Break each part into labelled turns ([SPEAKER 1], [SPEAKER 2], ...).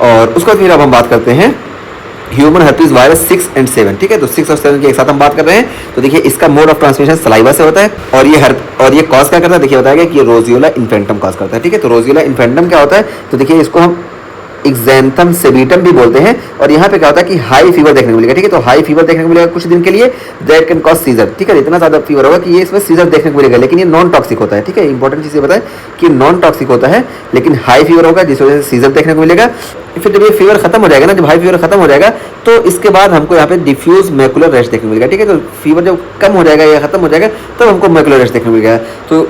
[SPEAKER 1] और उसके बाद फिर अब हम बात करते हैं ह्यूमन हर्पीज वायरस 6 एंड 7, ठीक है। तो 6 और 7 के एक साथ हम बात कर रहे हैं। तो देखिए इसका मोड ऑफ ट्रांसमिशन सलाइवा से होता है और ये कॉज क्या करता है, देखिए बताया गया कि ये रोजियोला इन्फेंटम कॉज करता है, ठीक है। तो रोजियोला इन्फेंटम क्या होता है, तो देखिए इसको हम एक्जेंथम सेबिटम भी बोलते हैं। और यहाँ पे क्या होता है कि हाई फीवर देखने को मिलेगा, ठीक है। तो हाई फीवर देखने को मिलेगा कुछ दिन के लिए, दैट कैन कॉज सीजर, ठीक है। इतना ज़्यादा फीवर होगा कि ये इसमें सीजर देखने को मिलेगा, लेकिन ये नॉन टॉक्सिक होता है, ठीक है। इंपॉर्टेंट चीज़ ये बताएं कि नॉन टॉक्सिक होता है, लेकिन हाई फीवर होगा जिस वजह से सीजर देखने को मिलेगा। फिर जब ये फीवर खत्म हो जाएगा ना, जब हाई फीवर खत्म हो जाएगा तो इसके बाद हमको यहाँ पे डिफ्यूज मैकुलर रैश देखने को मिलेगा, ठीक है। तो फीवर जब कम हो जाएगा या खत्म हो जाएगा तब हमको मैकुलर रैश देखने को मिलेगा। तो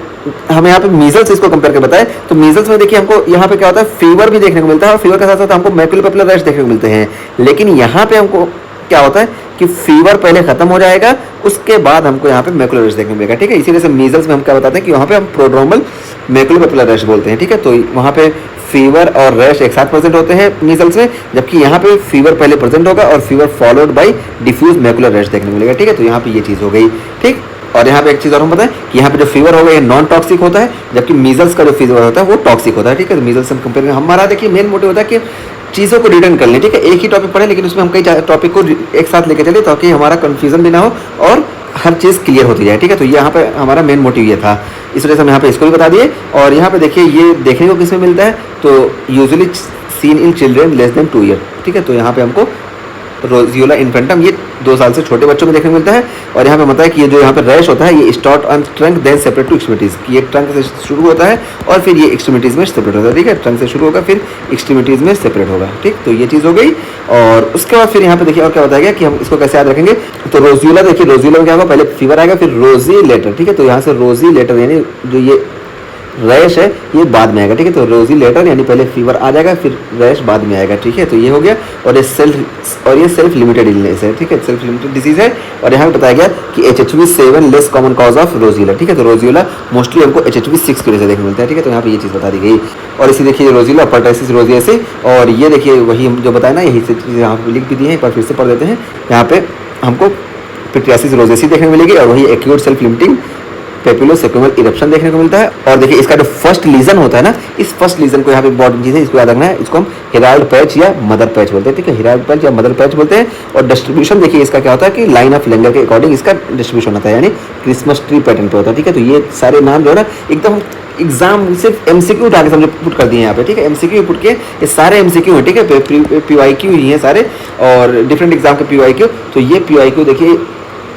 [SPEAKER 1] हमें यहाँ पे मीजल्स इसको कंपेयर कर बताएं, तो मीजल्स में देखिए हमको यहाँ पे क्या होता है, फीवर भी देखने को मिलता है और फीवर के साथ साथ हमको मैकुलर पेपुलर रैश देखने को मिलते हैं। लेकिन यहाँ पे हमको क्या होता है कि फीवर पहले खत्म हो जाएगा, उसके बाद हमको यहाँ पे मैकुलर रैश देखने को मिलेगा, ठीक है। इसी वजह से मीजल्स में हम क्या बताते हैं कि वहाँ पे हम प्रोड्रोमल मैकुलर पेपुलर रैश बोलते हैं, ठीक है। तो वहाँ पे फीवर और रैश एक साथ प्रेजेंट होते हैं मीजल्स में, जबकि यहाँ पे फीवर पहले प्रेजेंट होगा और fever followed by diffuse macular rash देखने को मिलेगा, ठीक है। तो यहाँ पे ये चीज़ हो गई, ठीक। और यहाँ पे एक चीज़ और हम बताएं कि यहाँ पे जो फीवर होगा ये नॉन टॉक्सिक होता है, जबकि मीजल्स का जो फीवर होता है वो टॉक्सिक होता है, ठीक है। तो मीजल्स हम कंपेयर करें, हमारा देखिए मेन मोटिव होता है कि चीज़ों को रिटर्न कर लें, ठीक है। एक ही टॉपिक पढ़े लेकिन उसमें हम कई टॉपिक को एक साथ लेके चले ताकि हमारा कन्फ्यूजन भी ना हो और हर चीज़ क्लियर होती जाए, ठीक है। तो यहाँ पे हमारा मेन मोटिव ये था, इस वजह से हम यहाँ पे इसको भी बता दिए। और यहाँ पे देखिए ये देखने को किसमें मिलता है, तो usually seen in children less than 2 year, ठीक है। तो यहाँ पे हमको रोजियोला इन्फेंटम ये 2 साल से छोटे बच्चों में देखने को मिलता है। और यहाँ पे बताया कि ये जो यहाँ पे रैश होता है ये start on trunk then separate to extremities, कि ये ट्रंक से शुरू होता है और फिर ये एक्सट्रीमिटीज में सेपरेट होता है, ठीक है। ट्रंक से शुरू होगा फिर एक्सट्रीमिटीज में सेपरेट होगा, ठीक। तो ये चीज़ हो गई। और उसके बाद फिर यहाँ पे देखिए और क्या बताया गया कि हम इसको कैसे याद रखेंगे। तो रोजियोला देखिए, रोजियोला में क्या होगा, पहले फीवर आएगा फिर रोजी लेटर, ठीक है। तो यहाँ से रोजी लेटर यानी जो ये रैश है ये बाद में आएगा, ठीक है। तो रोजी लेटर यानी पहले फीवर आ जाएगा फिर रैश बाद में आएगा, ठीक है। तो ये हो गया। और ये सेल्फ लिमिटेड इलनेस है, ठीक है, सेल्फ लिमिटेड डिजीज है। और यहाँ पे बताया गया कि HHV7 less common cause of roseola, ठीक है। तो रोजियोला मोस्टली हमको HHV6 की वजह से देखने को मिलता है, ठीक है। तो यहाँ पे ये चीज़ बता दी गई। और इसी देखिए रोजियोला पर्टाइसिस रोजियासी, और ये देखिए वही हम जो बताया ना यही चीज़ यहाँ पे लिख भी दी है, एक बार फिर से पढ़ देते हैं। यहाँ पे हमको पिट्रियासिस रोजियासी देखने को मिलेगी और वही एक्यूट सेल्फ लिमिटिंग पेपुलोसेक्युलर इरप्शन देखने को मिलता है। और देखिए इसका जो फर्स्ट लीजन होता है ना, इस फर्स्ट लीजन को यहाँ पे इंपॉर्टेंट चीज़ है, इसको याद रखना है। इसको हम हेराल्ड पैच या मदर पैच बोलते हैं, ठीक है। हेराल्ड पैच या मदर पैच बोलते हैं। और डिस्ट्रीब्यूशन देखिए इसका क्या होता है कि लाइन ऑफ लेंगर के अकॉर्डिंग इसका डिस्ट्रीब्यूशन होता है, यानी क्रिसमस ट्री पैटर्न पे होता है, ठीक है। तो ये सारे नाम जो है ना एकदम एग्जाम सिर्फ MCQ उठा के समझो पुट कर दिए यहाँ पे, ठीक है। MCQ पुट के ये सारे MCQ हैं, ठीक है। PYQ ही हैं सारे और डिफरेंट एग्जाम के PYQ। तो ये PYQ देखिए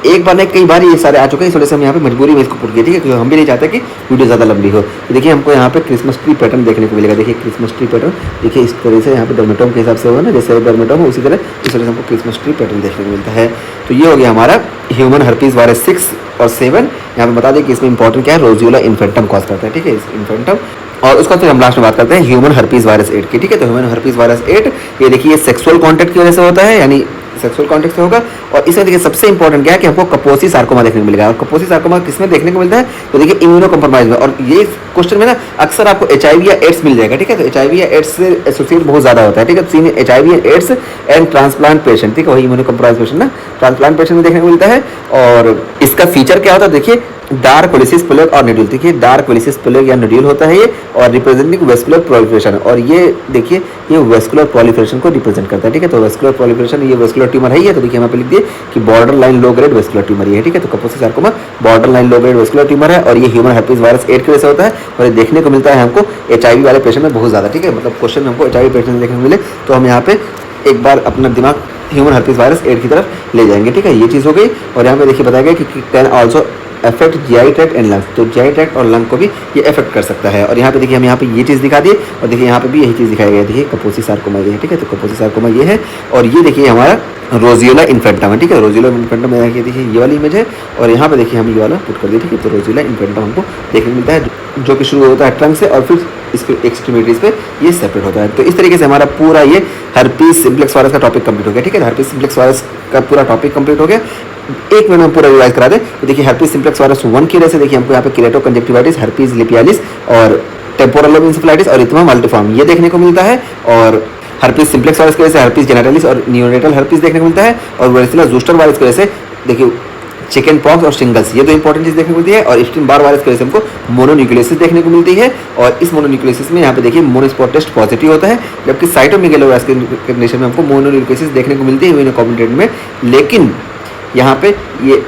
[SPEAKER 1] एक बार नहीं कई बार ये सारे आ चुके हैं, इस वजह से हम यहाँ पे मजबूरी में इसको पुट किया, ठीक है। क्योंकि हम भी नहीं चाहते कि वीडियो ज़्यादा लंबी हो। तो देखिए हमको यहाँ पे क्रिसमस ट्री पैटर्न देखने को मिलेगा। देखिए क्रिसमस ट्री पैटर्न देखिए इस तरह से यहाँ पे डर्मेटोम के हिसाब से होगा ना, जैसे डर्मेटोम उसी तरह इस वजह से हमको क्रिसमस ट्री पैटर्न देखने को मिलता है। तो ये हो गया हमारा ह्यूमन हर्पीज वायरस 6 और 7। यहाँ पे बता दें कि इसमें इंपॉर्टेंट क्या है, रोजियोला इन्फेंटम कॉज करता है, ठीक है, इन्फेंटम। और उसका फिर हम लास्ट में बात करते हैं ह्यूमन हर्पीज वायरस 8 की, ठीक है। तो ह्यूमन हर्पीज वायरस 8 ये देखिए सेक्सुअल कॉन्टैक्ट की वजह से होता है, यानी सेक्सुअल कॉन्टैक्ट से होगा। और इसमें देखिए सबसे इंपॉर्टेंट क्या है कि हमको कपोसी सार्कोमा देखने को मिलेगा। और कपोसी सार्कोमा किसमें देखने को मिलता है, तो देखिए इम्यूनो कॉम्प्रोमाइज में। और ये क्वेश्चन में ना अक्सर आपको HIV या एड्स मिल जाएगा, ठीक है। तो HIV या एड्स से एसोसिएट बहुत ज़्यादा होता है, ठीक है। सीन HIV या एड्स एंड ट्रांसप्लांट पेशेंट, ठीक है, वही इम्यूनो कॉम्प्रोमाइज पेशेंट ना ट्रांसप्लांट पेशेंट में देखने को मिलता है। और इसका फीचर क्या होता है, देखिए डार्क वेलिसिस प्लेग और नोड्यूल, देखिए डार्क वेलिसिस प्लेग या नोड्यूल होता है ये, और रिप्रेजेंटिंग वेस्कुलर प्रोलिफरेशन। और ये देखिए ये वेस्कुलर प्रोलिफरेशन को रिप्रेजेंट करता है, ठीक है। तो वेस्कुलर प्रोलिफरेशन ये वेस्कुलर ट्यूमर है ये, तो देखिए यहाँ पे लिख दिए कि border line low grade vascular tumour ये है, ठीक है। तो Kaposi sarcoma border line low grade vascular tumour है और ये ह्यूमन हर्पीज वायरस 8 की वजह से होता है। और ये देखने को मिलता है हमको HIV वाले पेशेंट में बहुत ज़्यादा, ठीक है। मतलब क्वेश्चन हमको HIV पेशेंट में देखने को मिले तो हम यहाँ पे एक बार अपना दिमाग ह्यूमन हर्पीज वायरस 8 की तरफ ले जाएंगे, ठीक है। ये चीज़ हो गई। और यहाँ पे देखिए बताया गया कि can also affect GI tract and lungs, तो GI ट्रैक्ट और लंग को भी ये अफेक्ट कर सकता है। और यहाँ पे देखिए हम यहाँ पे ये चीज़ दिखा दिए और देखिए यहाँ पे भी यही चीज़ दिखाई गई है, देखिए कपोसी सार्कोमा ये है, ठीक है। तो कपोसी सार्कोमा ये है और ये देखिए हमारा रोजियोला इन्फेंटम है, ठीक है। रोजियोला इन्फेंटम में देखिए ये वाली इमेज है और यहाँ पे देखिए हम ये वाला पुट कर दिए, ठीक है। तो रोजियोला इन्फेंटम हमको देखने को मिलता है जो कि शुरू होता है ट्रंक से और फिर इसके एक्सट्रीमिटीज़ पे ये सेपरेट होता है। तो इस तरीके से हमारा पूरा ये हर्पीज सिम्प्लेक्स वायरस का टॉपिक कंप्लीट हो गया, ठीक है। हर्पीज सिम्प्लेक्स वायरस का पूरा टॉपिक कंप्लीट हो गया। एक मिनट में पूरा रिवाइज करा दें तो देखिए हर्पीज सिम्प्लेक्स वायरस 1 की वजह से देखिए हमको यहाँ पे किरेटो कंजक्टिवाइटिस, हर्पीज लिपियालिस और टेम्पोरल लोब इंसेफेलाइटिस और इथमा मल्टीफॉर्म ये देखने को मिलता है। और हर्पीज सिम्प्लेक्स वायरस की वजह से हर्पीज जेनेटालिस और न्यूनेटल हर्पीज देखने को मिलता है। और वेरिसिला ज़ोस्टर वायरस की वजह से देखिए चिकन पॉक्स और शिंगल्स, ये दो इंपॉर्टेंट चीज देखने को मिलती है। और एप्स्टीन बार वायरस की वजह से हमको मोनोन्यूक्लियोसिस देखने को मिलती है। और इस मोनोन्यूक्लियोसिस में यहाँ पे देखिए मोनोस्पॉट टेस्ट पॉजिटिव होता है, जबकि साइटोमेगालोवायरस के कंडीशन में हमको मोनोन्यूक्लियोसिस देखने को मिलती है इम्यूनोकॉम्पिटेंट में, लेकिन यहाँ पे ये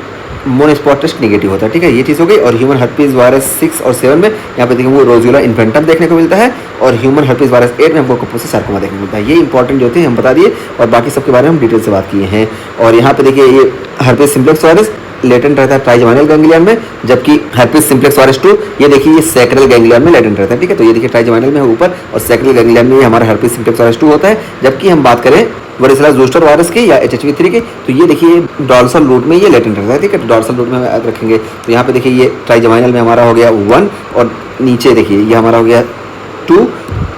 [SPEAKER 1] मोनोस्पॉट टेस्ट नेगेटिव होता है। ठीक है, ये चीज़ हो गई। और ह्यूमन हर्पीज वायरस 6 और 7 में यहाँ पे देखिए वो रोजियोला इन्फेंटम देखने को मिलता है। और ह्यूमन हर्पीज वायरस 8 में हमको कापोसी सार्कोमा देखने को मिलता है। ये इंपॉर्टेंट जो थे हम बता दिए, और बाकी सबके बारे में हम डिटेल से बात किए हैं। और यहाँ पे देखिए ये हर्पीज सिम्प्लेक्स वायरस लेटेंट रहता है ट्राइजेमिनल गैंग्लियन में, जबकि हर्पीज सिम्प्लेक्स वायरस 2 ये देखिए ये सैक्रल गैंग्लियन में लेटेंट रहता है। ठीक है, तो ये देखिए ट्राइजेमिनल में ऊपर और सैक्रल गैंग्लियन में हमारा हर्पीज सिम्प्लेक्स वायरस 2 होता है। जबकि हम बात करें वरिसेला ज़ोस्टर वायरस के या HHV3 के, तो ये देखिए डॉर्सल रूट में ये लेटेंट रहता है। ठीक है, तो डॉर्सल रूट में हम याद रखेंगे। तो यहाँ पे देखिए ये ट्राइजेमिनल में हमारा हो गया 1, और नीचे देखिए ये हमारा हो गया 2,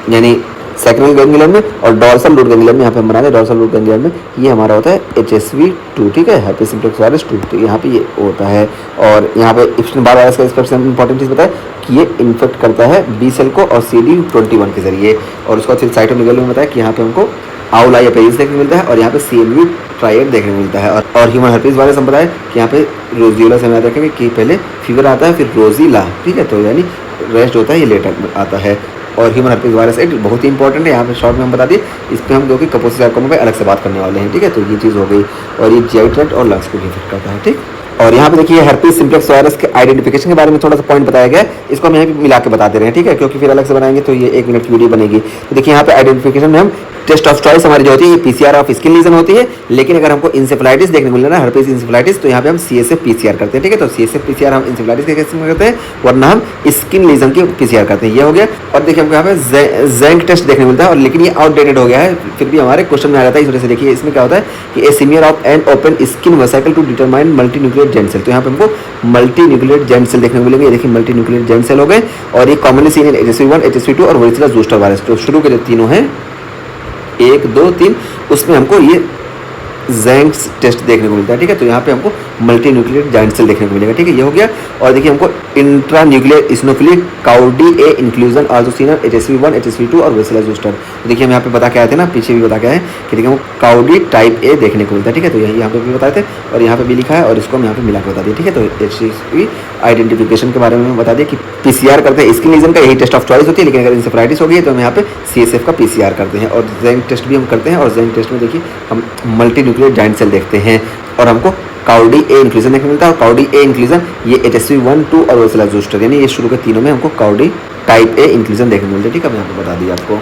[SPEAKER 1] यानी सैक्रल गैंग्लियन में। और डॉर्सल रूट गैंग्लियन में यहाँ पे हम बना रहे डॉर्सल रूट गैंग्लियन में ये हमारा होता है HSV2। ठीक है, हर्पीज सिम्प्लेक्स वायरस 2, तो यहाँ पे ये होता है। और यहाँ पे एप्स्टीन बार वायरस का इसका इंपॉर्टेंट चीज़ बताया कि ये इन्फेक्ट करता है बी सेल को और CD21 के जरिए। और उसका फिर साइटोमेगालो में बताया कि यहाँ पे हमको आउलाई अपेरिस देखने को मिलता है, और यहाँ पे CMV ट्राइड देखने को मिलता है। और ह्यूमन हर्पीज वायरस हम बताया कि यहाँ पे रोजियोला से हम याद रखेंगे कि पहले फीवर आता है, फिर रोजीला। ठीक है, तो यानी रेस्ट होता है, ये लेटर आता है। और ह्यूमन हर्पीज वायरस 8 बहुत ही इंपॉर्टेंट है, यहाँ पे शॉर्ट में हम बता दिए। इस पर हम क्योंकि कापोसी सार्कोमा पे अलग से बात करने वाले हैं। ठीक है, तो ये चीज़ हो गई। और ये GI ट्रैक्ट और लंग्स को भी इफेक्ट करता है। ठीक, और यहाँ पे देखिए हर्पीज सिम्प्लेक्स वायरस के आइडेंटिफिकेशन के बारे में थोड़ा सा पॉइंट बताया गया है, इसको हम यहाँ पे मिला के बताते रहे हैं। ठीक है, क्योंकि फिर अलग से बनाएंगे तो ये 1 मिनट की वीडियो बनेगी। तो देखिए यहाँ पे आइडेंटिफिकेशन में हम टेस्ट ऑफ चॉइस हमारी जो होती है PCR ऑफ स्किन लीजन होती है, लेकिन अगर हमको इंसेफेलाइटिस देखने को मिल रहा है हर्पीज इंसेफेलाइटिस, तो यहाँ पे हम CSF PCR करते हैं। ठीक है, तो CSF PCR हम इंसेफेलाइटिस के केस में करते हैं, वरना हम स्किन लीजन की PCR करते हैं। ये हो गया। और देखिए हमको यहाँ पे ज़ैंक टेस्ट देखने को मिलता है, और लेकिन ये आउटडेटेड हो गया है, फिर भी हमारे क्वेश्चन में आ जाता है। इस वजह से देखिए इसमें क्या होता है कि a smear of an open skin vesicle to determine multi nuclear giant cell, तो यहाँ पे हमको मल्टी न्यूक्लियर जेंट सेल देखने को मिलेंगे। देखिए मल्टी न्यूक्लियर जेंट सेल हो गए, और ये commonly seen in HSV1, HSV2 और वरिसेला ज़ोस्टर वायरस। तो शुरू के जो तीनों हैं 1, 2, 3, उसमें हमको ये ज़ैंक टेस्ट देखने को मिलता है। ठीक है, तो यहाँ पे हमको मल्टी न्यूक्लियर जाइंट सेल देखने को मिलेगा। ठीक है, ये हो गया। और देखिए हमको intra nuclear eosinophilic Cowdry A inclusion also seen on HSV1, HSV2 और वरिसेला ज़ोस्टर। तो देखिए हम यहाँ पे बता के आए थे ना, पीछे भी बता के आए कि देखिए हमको काउडी टाइप A देखने को मिलता है। ठीक है, तो यही यहाँ पे भी बताए थे, और यहाँ पे भी लिखा है, और इसको हम यहाँ पे मिला के बता दिए। ठीक है, तो HSV आइडेंटिफिकेशन के बारे में बता दिए कि PCR करते हैं स्किन लीजन का, यही टेस्ट ऑफ चॉइस होती है। लेकिन अगर इंसेफेलाइटिस हो गई है तो हम यहाँ पे CSF का PCR करते हैं। और ज़ैंक टेस्ट भी हम करते हैं, और ज़ैंक टेस्ट में देखिए हम मल्टी न्यूक्लियर जाइंट सेल देखते हैं, और हमको काउडी ए इंक्लूजन देखने को मिलता है। और काउडी ए इंक्लूजन ये HSV1, 2 और वरिसेला ज़ोस्टर, यानी ये शुरू के तीनों में हमको काउडी टाइप A इंक्लूजन देखने को मिलता है। ठीक है, मैं यहाँ पे बता दिया आपको।